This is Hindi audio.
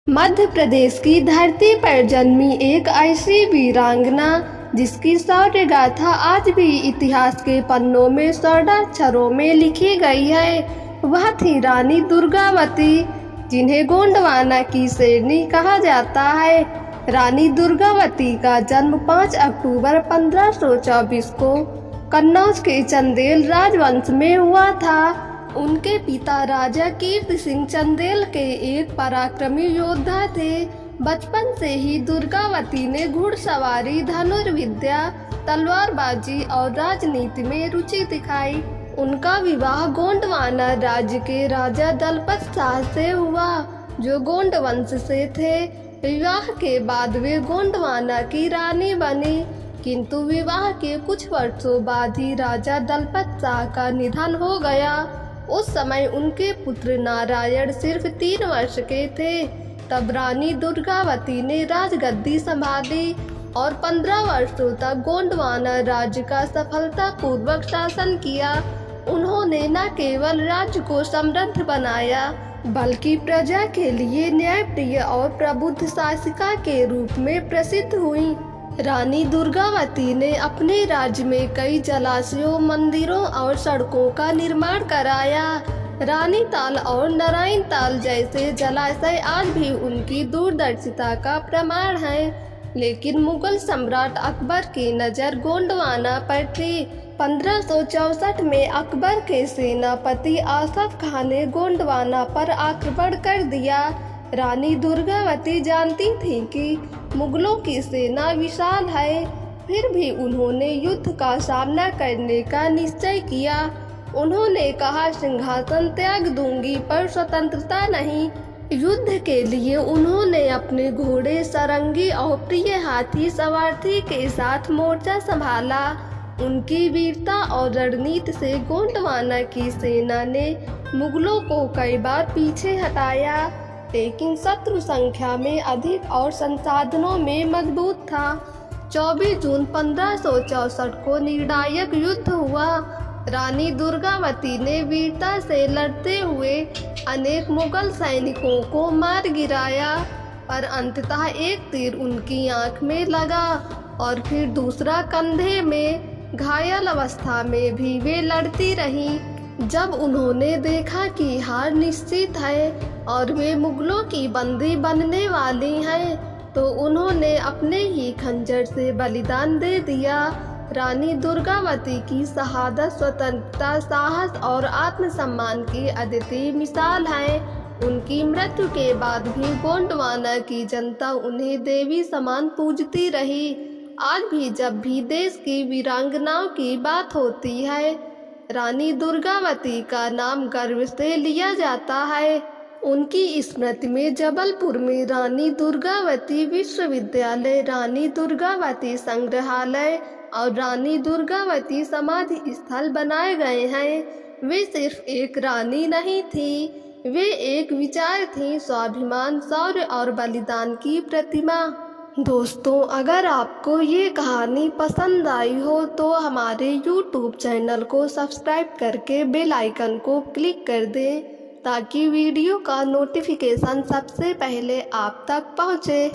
मध्य प्रदेश की धरती पर जन्मी एक ऐसी वीरांगना जिसकी शौर्य गाथा आज भी इतिहास के पन्नों में स्वर्णाक्षरों में लिखी गई है। वह थी रानी दुर्गावती, जिन्हें गोंडवाना की शेरनी कहा जाता है। रानी दुर्गावती का जन्म 5 अक्टूबर 1524 को कन्नौज के चंदेल राजवंश में हुआ था। उनके पिता राजा कीर्ति सिंह चंदेल के एक पराक्रमी योद्धा थे। बचपन से ही दुर्गावती ने घुड़सवारी, धनुर्विद्या, तलवारबाजी और राजनीति में रुचि दिखाई। उनका विवाह गोंडवाना राज्य के राजा दलपत शाह से हुआ, जो गोंड वंश से थे। विवाह के बाद वे गोंडवाना की रानी बनी, किंतु विवाह के कुछ वर्षों बाद ही राजा दलपत शाह का निधन हो गया। उस समय उनके पुत्र नारायण सिर्फ 3 वर्ष के थे। तब रानी दुर्गावती ने राजगद्दी संभाली और 15 वर्षों तक गोंडवाना राज्य का सफलतापूर्वक शासन किया। उन्होंने न केवल राज्य को समृद्ध बनाया, बल्कि प्रजा के लिए न्यायप्रिय और प्रबुद्ध शासिका के रूप में प्रसिद्ध हुई। रानी दुर्गावती ने अपने राज्य में कई जलाशयों, मंदिरों और सड़कों का निर्माण कराया। रानी ताल और नारायण ताल जैसे जलाशय आज भी उनकी दूरदर्शिता का प्रमाण है। लेकिन मुगल सम्राट अकबर की नज़र गोंडवाना पर थी। 1564 में अकबर के सेनापति आसफ खान ने गोंडवाना पर आक्रमण कर दिया। रानी दुर्गावती जानती थी कि मुगलों की सेना विशाल है, फिर भी उन्होंने युद्ध का सामना करने का निश्चय किया। उन्होंने कहा, सिंहासन त्याग दूंगी पर स्वतंत्रता नहीं। युद्ध के लिए उन्होंने अपने घोड़े, सारंगी और प्रिय हाथी सवारी के साथ मोर्चा संभाला। उनकी वीरता और रणनीति से गोंडवाना की सेना ने मुगलों को कई बार पीछे हटाया, लेकिन शत्रु संख्या में अधिक और संसाधनों में मजबूत था। 24 जून 1564 को निर्णायक युद्ध हुआ। रानी दुर्गावती ने वीरता से लड़ते हुए अनेक मुगल सैनिकों को मार गिराया, पर अंततः एक तीर उनकी आंख में लगा और फिर दूसरा कंधे में। घायल अवस्था में भी वे लड़ती रहीं। जब उन्होंने देखा कि हार निश्चित है और वे मुगलों की बंदी बनने वाली हैं, तो उन्होंने अपने ही खंजर से बलिदान दे दिया। रानी दुर्गावती की शहादत स्वतंत्रता, साहस और आत्मसम्मान की अद्वितीय मिसाल है। उनकी मृत्यु के बाद भी गोंडवाना की जनता उन्हें देवी समान पूजती रही। आज भी जब भी देश की वीरांगनाओं की बात होती है, रानी दुर्गावती का नाम गर्व से लिया जाता है। उनकी स्मृति में जबलपुर में रानी दुर्गावती विश्वविद्यालय, रानी दुर्गावती संग्रहालय और रानी दुर्गावती समाधि स्थल बनाए गए हैं। वे सिर्फ एक रानी नहीं थी, वे एक विचार थी, स्वाभिमान, शौर्य और बलिदान की प्रतिमा। दोस्तों, अगर आपको ये कहानी पसंद आई हो तो हमारे YouTube चैनल को सब्सक्राइब करके बेल आइकन को क्लिक कर दें, ताकि वीडियो का नोटिफिकेशन सबसे पहले आप तक पहुँचे।